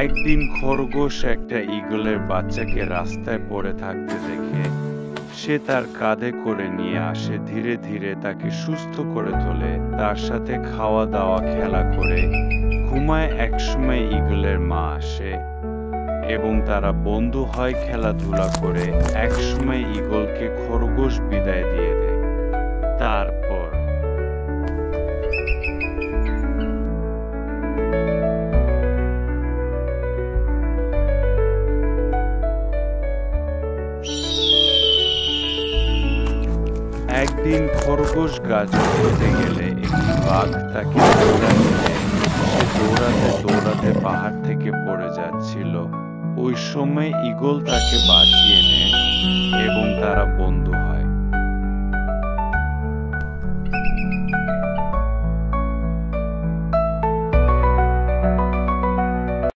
একদিন খরগোশ একটা ঈগলের বাচ্চাকে রাস্তায় পড়ে থাকতে দেখে সে তার কাঁধে করে নিয়ে আসে, ধীরে ধীরে তাকে সুস্থ করে তোলে, তার সাথে খাওয়া দাওয়া খেলা করে ঘুমায়। একসময় ঈগলের মা আসে এবং তারা বন্ধু হয়, খেলাধুলা করে। একসময় ঈগলকে খরগোশ বিদায় দিয়ে দেয়। তারপর একদিন খরগোশ গাছ উঠতে গেলে একটি বাঘ তাকে ধাক্কা দিলে সে দৌড়াতে দৌড়াতে পাহাড় থেকে পড়ে যাচ্ছিল। ওই সময় ঈগল তাকে বাঁচিয়ে নেয় এবং তারা বন্ধু